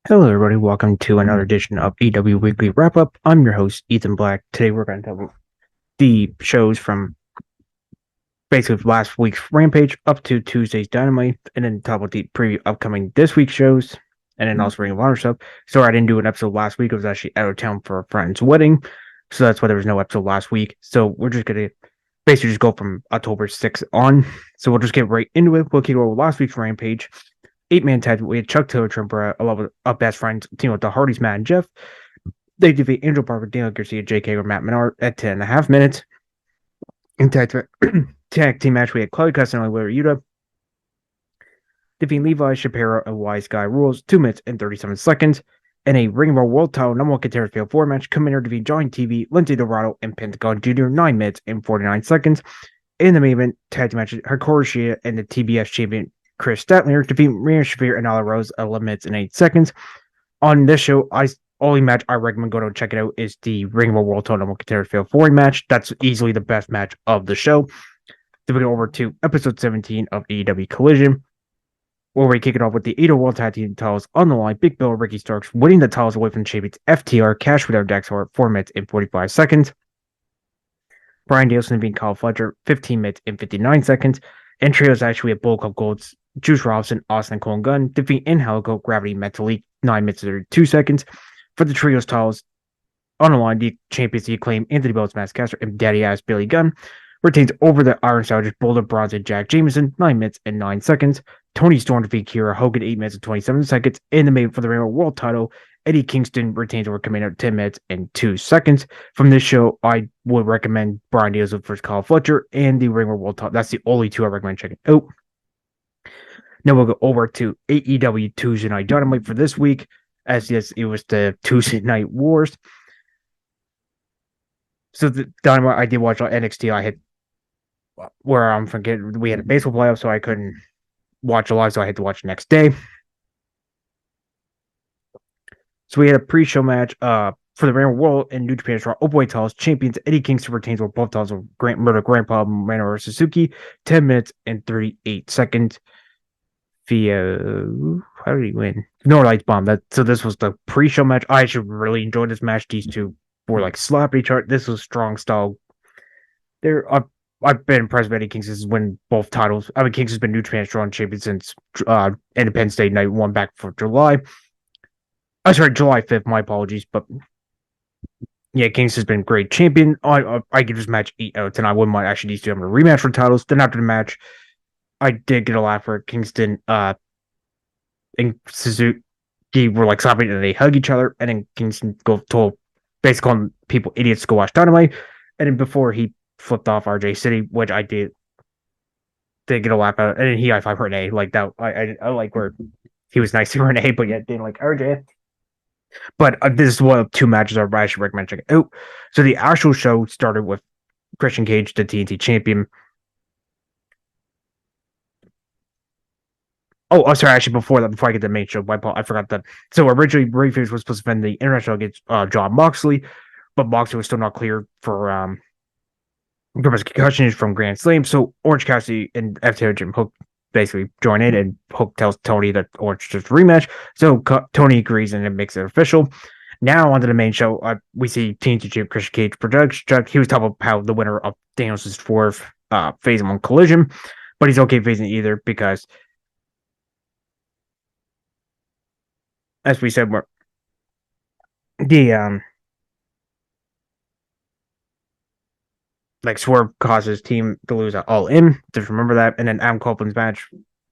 Hello, everybody. Welcome to another edition of AEW Weekly Wrap Up. I'm your host, Ethan Black. Today, we're going to talk about the shows from basically last week's Rampage up to Tuesday's Dynamite, and then talk about the preview upcoming this week's shows, and then also Ring of Honor stuff. Sorry, I didn't do an episode last week. I was actually out of town for a friend's wedding, so that's why there was no episode last week. So we're just going to basically just go from October 6th on. So we'll just get right into it. We'll keep over last week's Rampage. 8-man tag. We had Chuck Taylor, Trimper, along with our best friends, team with the Hardys, Matt and Jeff. They defeat Angel Parker, Daniel Garcia, JK, or Matt Menard at 10.5 minutes. In tag team match, we had Claudio Castagnoli, Wheeler Yuta, defeating Levi, Shapiro, and Wise Guy Rules, 2 minutes and 37 seconds. In a Ring of Honor World Title number one contender Fatal 4 match, Commander defeating Johnny TV, Lindsay Dorado, and Pentagon Jr., 9 minutes and 49 seconds. In the main event, tag team match, Hikaru Shida and the TBS champion Chris Statler defeat Rhea Shafir and Nyla Rose at 11 minutes and 8 seconds. On this show, only match I recommend go to check it out is the Ring of Honor World Title number one contender Fatal 4 match. That's easily the best match of the show. Then we go over to episode 17 of AEW Collision, where we kick it off with the AEW World Tag Team titles on the line. Big Bill and Ricky Starks winning the titles away from the champions FTR, Cash without Dax Hart, 4 minutes and 45 seconds. Brian Danielson being Kyle Fletcher, 15 minutes and 59 seconds. And trios actually at Bull Cup Golds, Juice Robinson, Austin Cole, and Gunn defeat in Helico, Gravity, Mentally, 9 minutes and 32 seconds. For the trios titles on the line, the champions the Acclaim, Anthony Bells, Maskcaster, and Daddy Ass Billy Gunn retains over the Iron Savages, Boulder Bronze, and Jack Jameson, 9 minutes and 9 seconds. Tony Storm defeat Kira Hogan, 8 minutes and 27 seconds. In the main for the Ring of Honor World title, Eddie Kingston retains over Commander 10 minutes and 2 seconds. From this show, I would recommend Brian Danielson versus Kyle Fletcher and the Ring of Honor World title. That's the only two I recommend checking out. Now we'll go over to AEW Tuesday Night Dynamite for this week, as yes, it was the Tuesday Night Wars. So the Dynamite, I did watch on NXT. I had where I'm forgetting we had a baseball playoff, so I couldn't watch live, so I had to watch the next day. So we had a pre-show match for the Ring of Honor World and New Japan Strong Openweight titles. Champions Eddie Kingston retains over both titles of Grandpa Minoru Suzuki, 10 minutes and 38 seconds. Via how did he win? No Lights Bomb. So this was the pre-show match. I actually really enjoyed this match. These two were like slapping each other. This was strong style. I've been impressed with Eddie Kingston's win both titles. I mean, Kingston's been New Japan Strong champion since Independence Day Night 1 back for July. July 5th. My apologies, but yeah, Kingston's been great champion. I give this match 8 out of 10. I wouldn't mind actually these two having a rematch for titles. Then after the match, I did get a laugh for Kingston and Suzuki were like slapping and they hug each other, and then Kingston told basically calling people idiots to go watch Dynamite, and then before he flipped off RJ City, which I did get a laugh out, and then he high five Renee like that. I like where he was nice to Renee, but yet didn't like RJ. But this is one of 2 matches I should recommend checking out. So the actual show started with Christian Cage, the TNT champion. Oh, sorry. Actually, before I get to the main show, I forgot that. So originally, Ray Fierce was supposed to defend the international against John Moxley, but Moxley was still not cleared for concussions from Grand Slam. So Orange Cassidy and FTR Jim Hook basically join in, and Hook tells Tony that Orange just rematch. So Tony agrees, and it makes it official. Now onto the main show, we see TNT champ Christian Cage production. He was talking about how the winner of Danielson's 4th phase on Collision, but he's okay facing either because, as we said, the like Swerve caused his team to lose at All In. Just remember that. And then Adam Copeland's match,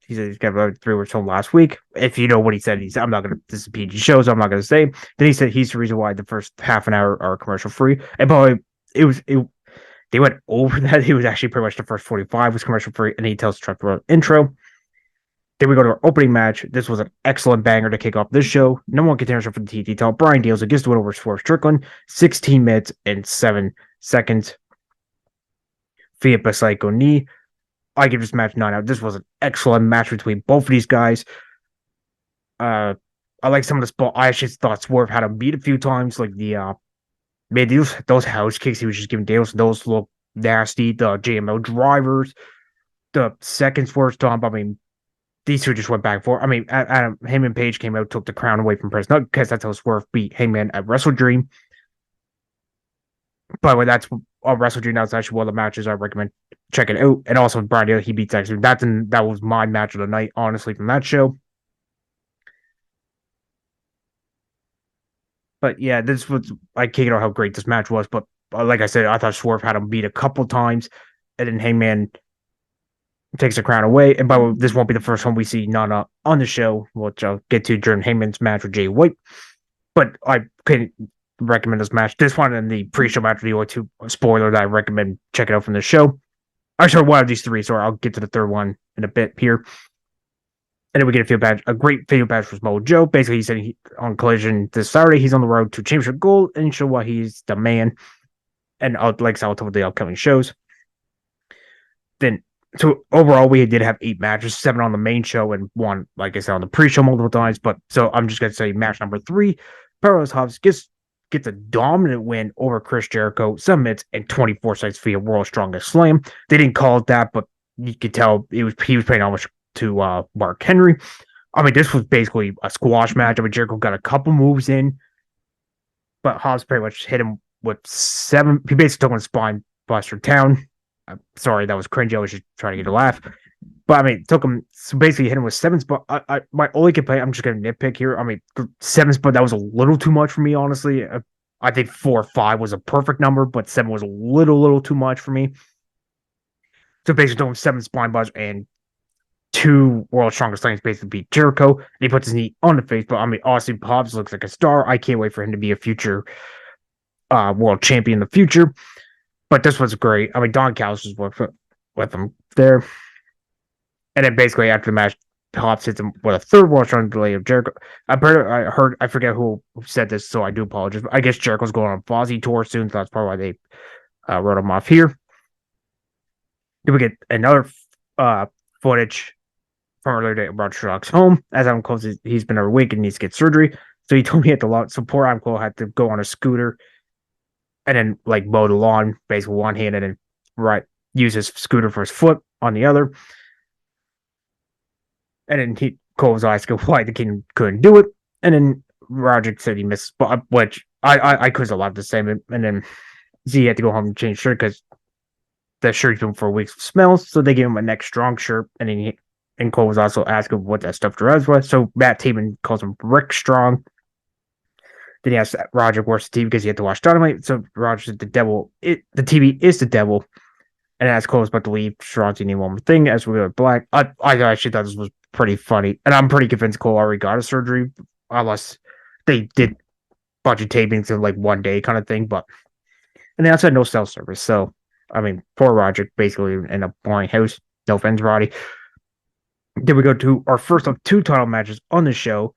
he said he's got about 3 weeks home last week. If you know what he said, I'm not gonna. This is a PG show, so I'm not gonna say. Then he said he's the reason why the first half an hour are commercial free. And probably they went over that. It was actually pretty much the first 45 was commercial free, and he tells the truck road intro. Then we go to our opening match. This was an excellent banger to kick off this show. Number one contender for the TNT title, Brian Danielson gets the win over Swerve Strickland, 16 minutes and 7 seconds. Via Psycho knee. I give this match 9 out. This was an excellent match between both of these guys. I like some of the spot. I actually thought Swerve had him beat a few times. Like those house kicks he was just giving Danielson, those look nasty. The JML drivers, the second Swerve stomp. I mean, these two just went back and forth. I mean, Adam Heyman Page came out, took the crown away from Prince Nut because that's how Swerve beat Heyman at Wrestle Dream. By the way, that's on Wrestle Dream. That's actually one of the matches I recommend checking out. And also Brian Dale, he beats actually that was my match of the night, honestly, from that show. But yeah, this was I can't know how great this match was, but like I said, I thought Swerve had him beat a couple times, and then Heyman takes the crown away. And by the way, this won't be the first one we see Nana on the show, which I'll get to during Heyman's match with Jay White. But I couldn't recommend this match. This one and the pre-show match with the O2 spoiler that I recommend checking out from the show. I showed one of these three, so I'll get to the third one in a bit here. And then we get a field badge, a great field badge for Samoa Joe. Basically, he said on Collision this Saturday, he's on the road to championship gold and show why he's the man. And like I'll tell the upcoming shows. Then, so overall, we did have 8 matches, 7 on the main show and 1, like I said, on the pre-show multiple times. But so I'm just gonna say match number 3, Powerhouse Hobbs gets a dominant win over Chris Jericho, 7 minutes and 24 seconds via World's Strongest Slam. They didn't call it that, but you could tell he was paying homage to Mark Henry. I mean, this was basically a squash match. I mean, Jericho got a couple moves in, but Hobbs pretty much hit him with 7. He basically took him spine buster down. I'm sorry, that was cringy. I was just trying to get a laugh. But I mean, took him, so basically hit him with 7 spot. My only complaint, I'm just going to nitpick here. I mean, 7 spot, that was a little too much for me, honestly. I think 4 or 5 was a perfect number, but 7 was a little too much for me. So basically, doing 7 spine bars and 2 World's Strongest Slams basically beat Jericho. And he puts his knee on the face. But I mean, honestly, Hobbs looks like a star. I can't wait for him to be a future world champion in the future. But this was great. I mean, Don Callis was with him there. And then basically after the match, Hobbs hits him with a 3rd World Strongest delay of Jericho. I heard, I forget who said this, so I do apologize. I guess Jericho's going on a Fozzy tour soon, so that's probably why they wrote him off here. Then we get another footage from earlier today about Sherlock's home. As Adam Cole says, he's been awake and needs to get surgery. So he told me at the lawn, so poor Adam Cole had to go on a scooter and then like mow the lawn, basically one hand, and then use his scooter for his foot on the other. And then Cole was asking why the king couldn't do it. And then Roderick said he missed spot, which I could have loved the same. And then Z had to go home and change shirt because the shirt's been for weeks smells. So they gave him a next strong shirt. And then and Cole was also asking what that stuff Jerez was. So Matt Taven calls him Rick Strong. Then he asked Roderick where's the TV because he had to watch Dynamite. So Roderick said the TV is the devil. And as Cole was about to leave, Strong's need one more thing. As we were black, I actually thought this was pretty funny. And I'm pretty convinced Cole already got a surgery, unless they did a bunch of tapings in like one day kind of thing. But and they also had no cell service. So I mean, poor Roderick basically in a boring house. No offense, Roddy. Then we go to our first of 2 title matches on the show.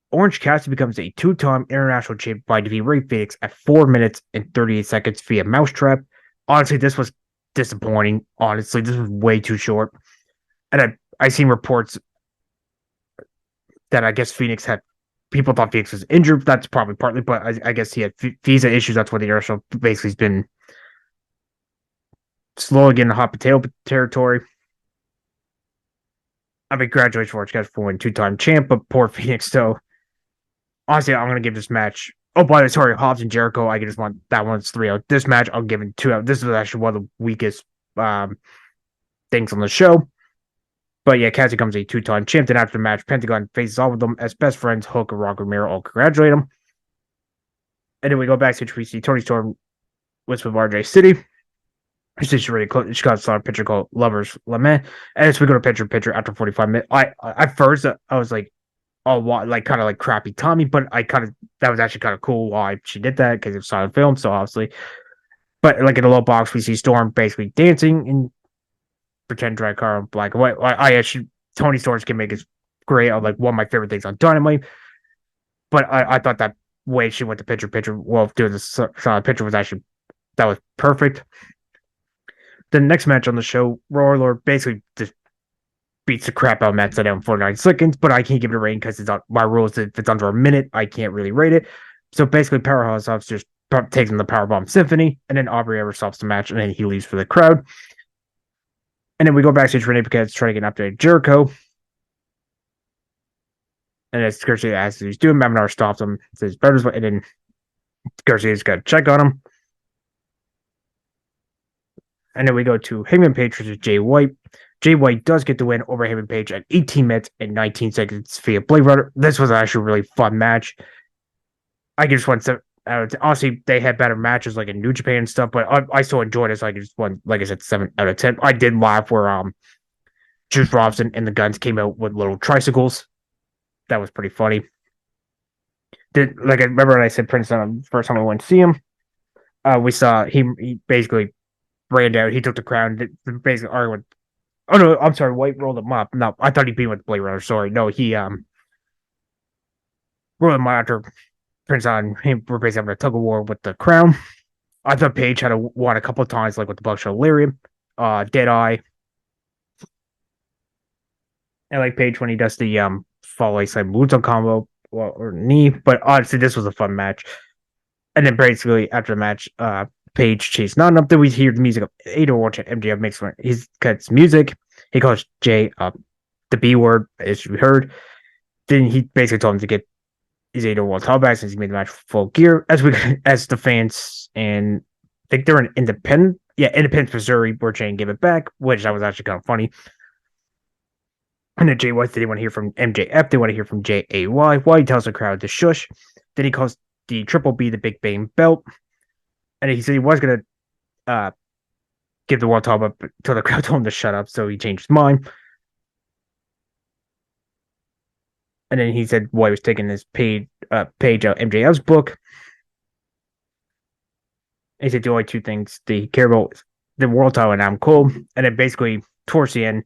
Orange Cassidy becomes a 2-time international champion by defeating Rey Fenix at 4 minutes and 38 seconds via mousetrap. Honestly, this was disappointing. Honestly, this was way too short. And I seen reports that I guess Phoenix had people thought Phoenix was injured. That's probably partly, but I guess he had visa issues. That's why the international basically has been slowly getting the hot potato territory. I mean, congratulations for Orange Cassidy for winning 2-time champ, but poor Phoenix. So honestly, I'm gonna give this match. Oh, by the way, sorry, Hobbs and Jericho. I just want that one's 3-0. This match, I'll give it 2-0. This is actually one of the weakest things on the show. But yeah, Cassidy becomes a 2-time champ. Then after the match, Pentagon faces off with them as best friends. Hook and Rock Romero all congratulate him. And then we go backstage. We see Tony Storm with RJ City. She's really close. She got a picture called Lovers Lament. And so we go to picture after 45 minutes. At first I was like, oh, like kind of like crappy Tommy, but that was actually kind of cool why she did that because it was silent film, so obviously. But like in the low box, we see Storm basically dancing in pretend drag car in black and white. Tony Storm's gimmick is great. Like one of my favorite things on Dynamite. But I thought that way she went to picture, well, doing the silent picture that was perfect. The next match on the show, Roar Lord basically just beats the crap out of Matt Sydal in 49 seconds, but I can't give it a rating because my rules. If it's under a minute, I can't really rate it. So basically, Powerhouse Hobbs just takes him the Powerbomb Symphony, and then Aubrey ever stops the match, and then he leaves for the crowd. And then we go backstage for Renee Paquette's trying to get an updated Jericho. And as Garcia asks he's doing, Mavinar stops him, says better, and then Garcia's got to check on him. And then we go to Hangman Page versus Jay White. Jay White does get the win over Hangman Page at 18 minutes and 19 seconds via Blade Runner. This was actually a really fun match. I just want to. Honestly, they had better matches like in New Japan and stuff, but I still enjoyed it. So I just won, like I said, 7 out of 10. I did laugh where Juice Robinson and the Guns came out with little tricycles. That was pretty funny. I remember when I said Prince the first time I went to see him. We saw he basically ran down. He took the crown. Basically arguing. Oh no, I'm sorry. White rolled him up. No, I thought he beat with Blade Runner. Sorry, no, he rolled him after Prince on him. We're basically having a tug of war with the crown. I thought Page had won a couple of times, like with the Buckshot Lariat, Deadeye, and like Page when he does the fall like Moonsault combo or knee. But honestly, this was a fun match. And then basically after the match, Page chased not enough. Then we hear the music of AEW MJF makes one. He cuts music. He calls Jay the B word, as we heard. Then he basically told him to get his AEW title back since he made the match full gear. As the fans, and I think they're in Independence, Missouri, where Jay gave it back, which that was actually kind of funny. And then Jay White, they want to hear from MJF. They want to hear from JAY. White tells the crowd to shush. Then he calls the Triple B the Big Bang Belt. And he said he was going to give the world title up until the crowd told him to shut up, so he changed his mind. And then he said White was taking this page out MJF's book. And he said the only two things they care about is the world title and Adam Cole. And then basically, towards the end,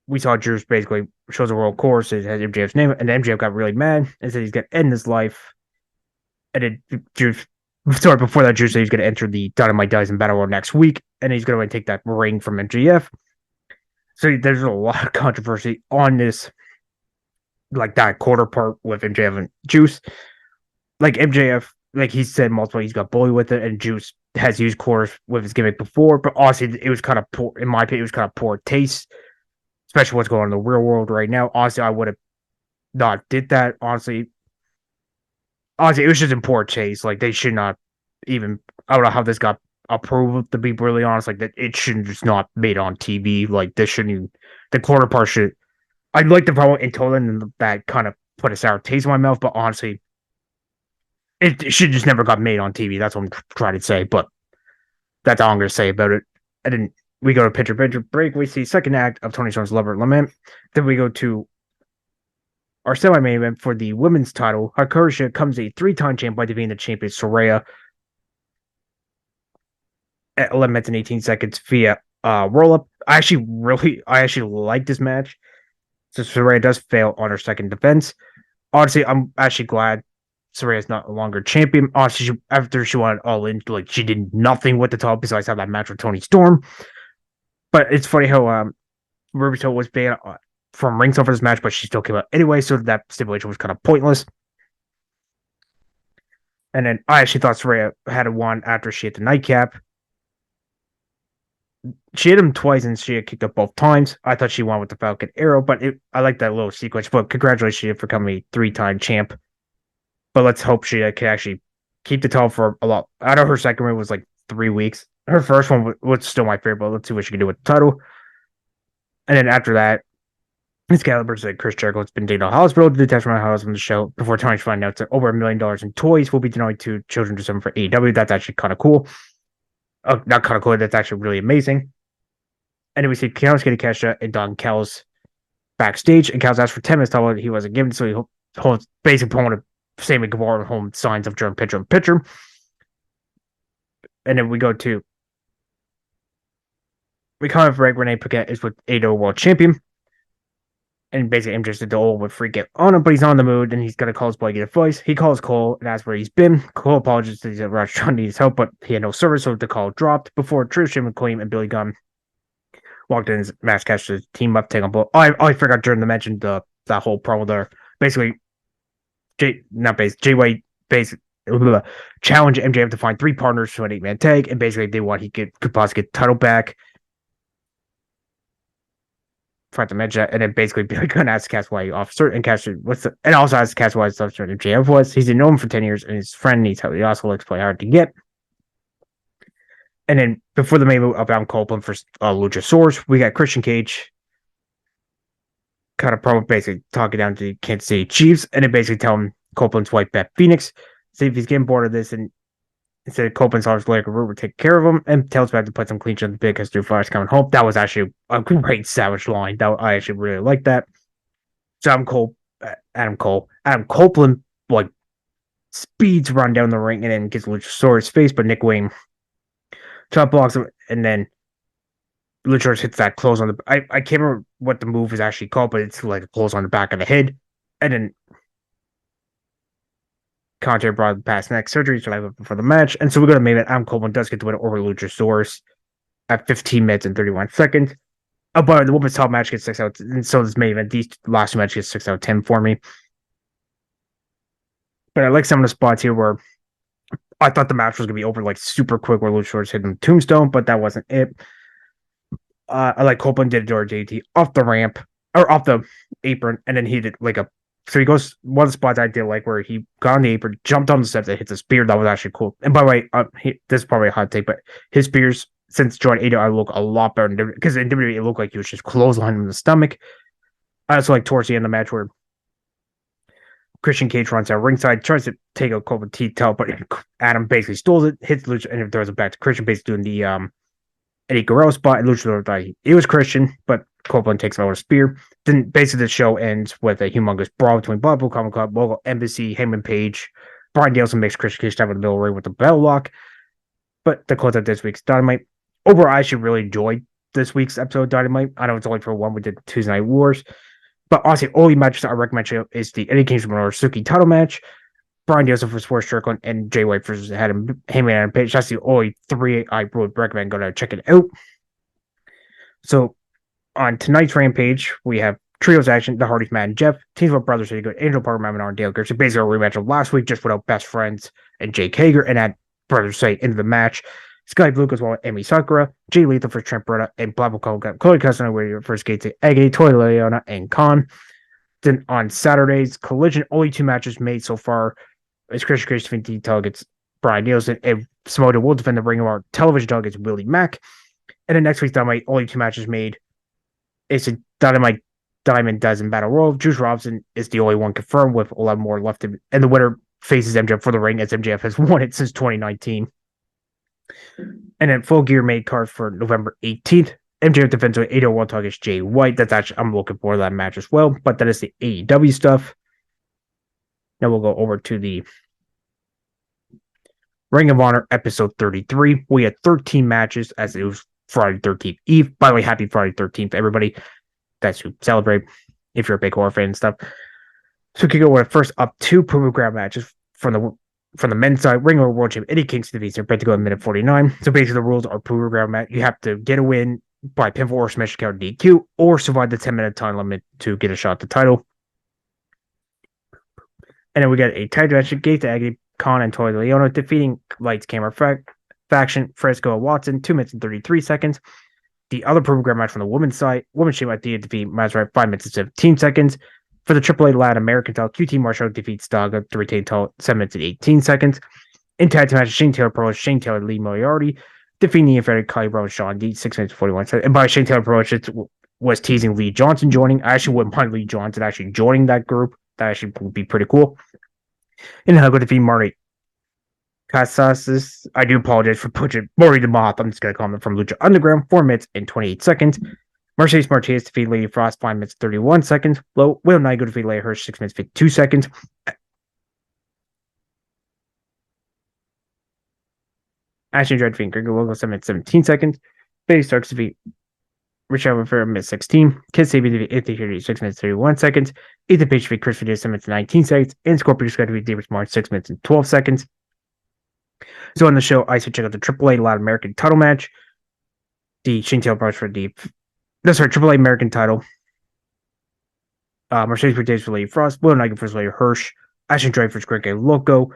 we saw Drew basically shows a world course, it has MJF's name, and then MJF got really mad and said he's going to end his life. And then Drew, before that, Drew said he's going to enter the Dynamite Dyson Battle Royal next week, and he's going to take that ring from MJF. So there's a lot of controversy on this, like that quarter part with MJF and Juice. Like MJF, like he said multiple, he's got bullied with it, and Juice has used quarters with his gimmick before, but honestly, it was kind of poor, in my opinion, it was kind of poor taste, especially what's going on in the real world right now. Honestly, I would have not did that. Honestly, it was just in poor taste. Like they should not even. I don't know how this got approved. To be really honest, like that, it shouldn't just not made on TV. Like this shouldn't. Even, the quarter part should. I like the promo in total, and that kind of put a sour taste in my mouth. But honestly, it should just never got made on TV. That's what I'm trying to say. But that's all I'm going to say about it. And then we go to picture break. We see second act of Tony Storm's Lover Lament. Then we go to our semi-main event for the women's title. Hikaru comes a 3-time champ by defeating the champion Saraya at 11 minutes and 18 seconds via roll-up. I actually like this match. So Saraya does fail on her second defense. Honestly, I'm actually glad Saraya's not longer champion. Honestly, after she went all in, like she did nothing with the title besides have that match with Toni Storm. But it's funny how Ruby was banned from ringside for this match, but she still came out anyway, so that stipulation was kind of pointless. And then I actually thought Saraya had won after she hit the nightcap. She hit him twice and she had kicked up both times. I thought she won with the Falcon Arrow, but I like that little sequence. But congratulations for becoming a 3-time champ. But let's hope she can actually keep the title for a lot. I know her second one was like 3 weeks. Her first one was still my favorite, but let's see what she can do with the title. And then after that, Excalibur said Chris Jericho has been taken to the hospital to detach my house from the show before Tony finds out that over $1 million in toys will be donated to children to suffer for AEW. That's actually kind of cool. Not kind of cool. That's actually really amazing. And then we see Konosuke Takeshita and Don Callis backstage, and Callis asked for 10 minutes to he wasn't given, so he holds basically pulling a Sammy Guevara home signs of during picture in picture. And then we kind of break. Renee Paquette is with AEW World Champion. And basically, MJ said the old would freak out on him, but he's on the mood, and he's going to call his boy get advice. He calls Cole and asks where he's been. Cole apologizes that he's at Rush trying to need his help, but he had no service, so the call dropped before Trish McQueen and Billy Gunn walked in his match catch to team up, take on both. I forgot during the mention that whole promo there. Basically, Jay White basically challenged MJF to find 3 partners for an 8-man tag, and basically they want he could possibly get the title back. throughout the match, and then basically gonna ask Cass why he officer and Cass and also ask Cass why his officer JF was. He's known him for 10 years, and his friend needs help. He also likes to play hard to get. And then before the main move up, I'm Copeland for Luchasaurus. We got Christian Cage kind of probably basically talking down to the Kansas City Chiefs, and then basically tell him Copeland's wife Beth Phoenix. See if he's getting bored of this, and instead Copeland's always like Root would take care of him, and tells Beth to put some clean shit on the big because Drew Flyers coming home. That was actually a great Savage line. I actually really like that. So Adam Copeland like speeds run down the ring and then gets Luchasaurus' face, but Nick Wayne top blocks him, and then Luchasaurus hits that close on the. I can't remember what the move is actually called, but it's like a close on the back of the head, and then Conte brought past neck surgery for the match, and so we go to main event. Adam Copeland does get the win over Luchasaurus at 15 minutes and 31 seconds. Oh, but the women's top match gets 6 out, and so this main event. These last two matches get 6 out of 10 for me. But I like some of the spots here where I thought the match was gonna be over like super quick, where Luchasaurus hit him tombstone, but that wasn't it. I like Copeland did a door JT off the ramp or off the apron, and then he did like a. So he goes one of the spots I did like where he got on the apron, jumped on the steps, and hit the spear. That was actually cool. And by the way, this is probably a hot take, but his spears since joining AEW look a lot better because in WWE it looked like he was just clotheslining him in the stomach. I also like towards the end of the match where Christian Cage runs out ringside, tries to take out Copeland's teeth toe, but Adam basically stalls it, hits Lucha, and throws it back to Christian, basically doing the Eddie Guerrero spot, and Luchador died. It was Christian, but Copeland takes out a spear. Then basically the show ends with a humongous brawl between Blackpool Comic Club, Local Embassy, Heyman Page. Brian Danielson makes Christian Cage down in the middle ring with the bell lock. But to close out this week's Dynamite, overall, I actually really enjoyed this week's episode of Dynamite. I know it's only for one. We did Tuesday Night Wars. But honestly, only matches I recommend is the Eddie Kingston Minoru Suzuki title match, Brian Danielson for Sports Strickland, and Jay White versus Heyman and Page. That's the only three I would recommend. Go to check it out. So on tonight's Rampage, we have trios action: the Hardys, Matt and Jeff, Teams of Brothers, City Good, Angel Parker, Matt Menard, and Dale Gersh. So basically a rematch of last week, just without Best Friends and Jake Hager, and add Brothers Say into the match. Sky Blue as well as Emi Sakura, Jay Lethal for Trent Beretta, and Blabble Cody Castaneda for Gates Agony, Toy Leona, and Khan. Then on Saturday's Collision, only 2 matches made so far. It's Christian Cage defending title against Brian Nielsen, and Samoa Joe will defend the Ring of Honor television title against Willie Mack. And then next week's Dynamite, only 2 matches made. It's a Dynamite Diamond Dozen Battle Royal. Juice Robinson is the only one confirmed with 11 more left. And the winner faces MJF for the ring, as MJF has won it since 2019. And then Full Gear made card for November 18th. MJF defends with 801 talk against Jay White. That's actually, I'm looking for that match as well. But that is the AEW stuff. Now we'll go over to the Ring of Honor episode 33. We had 13 matches as it was Friday 13th Eve. By the way, happy Friday 13th, everybody. That's who celebrate if you're a big horror fan and stuff. So we can go with first up 2 Prove Ground matches from the men's side. Ring of Honor World Champion Eddie Kingston defeats Bret to go in minute 49. So basically the rules are Prove Ground match. You have to get a win by pinfall or submission count DQ, or survive the 10-minute time limit to get a shot at the title. And then we got a tag match: Gate to Agony, Khan and Toy Leona defeating Lights Camera Faction, Fresco and Watson, 2 minutes and 33 seconds. The other program match from the women's side, Women's Champion Idea defeat Mazarek 5 minutes and 17 seconds. For the AAA Latin American title, QT Marshall defeats Daga to retain title 7 minutes and 18 seconds. In tag team match, Shane Taylor Pro, Shane Taylor Lee Moriarty defeating the inferior Kylie Brown and Sean D 6 minutes and 41 seconds. And by Shane Taylor Pro, it was teasing Lee Johnson joining. I actually wouldn't mind Lee Johnson actually joining that group. That actually would be pretty cool. And I'll go defeat Marty Casas. I do apologize for pushing Maury the Moth. I'm just going to call him from Lucha Underground, 4 minutes and 28 seconds. Mercedes Martinez defeat Lady Frost, 5 minutes 31 seconds. Will Knight go defeat Leia Hirsch, 6 minutes 52 seconds. Ashton Dread defeat Gringo Logo, 7 minutes 17 seconds. Baby Starks defeat Richard Fair, minute 16. Kid Sabian defeat Anthony Henry, 6 minutes 31 seconds. Ethan Page defeat Chris Video, 7 minutes 19 seconds. And Scorpio Sky defeat David Smart, 6 minutes and 12 seconds. So on the show, I should check out the AAA Latin American title match. The Shane Taylor Brush for the AAA American title. Mercedes Martinez for Lady Frost. Will Knight for Leia Hirsch. Ashton Drake for Greg Loco.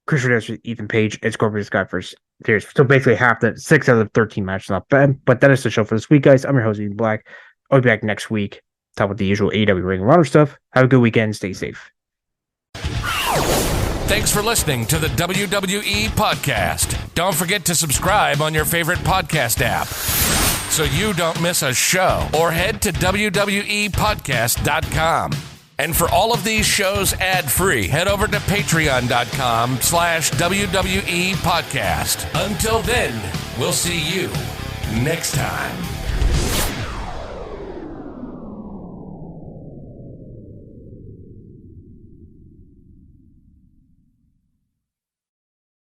Chris Rodriguez for Ethan Page. And Scorpio Sky for Series. So basically half the 6 out of 13 matches, not bad. But that is the show for this week, guys. I'm your host, Ethan Black. I'll be back next week. Talk about the usual AEW Ring of Honor stuff. Have a good weekend. Stay safe. Thanks for listening to the WWE Podcast. Don't forget to subscribe on your favorite podcast app so you don't miss a show, or head to WWEpodcast.com. And for all of these shows ad-free, head over to patreon.com/WWE Podcast. Until then, we'll see you next time.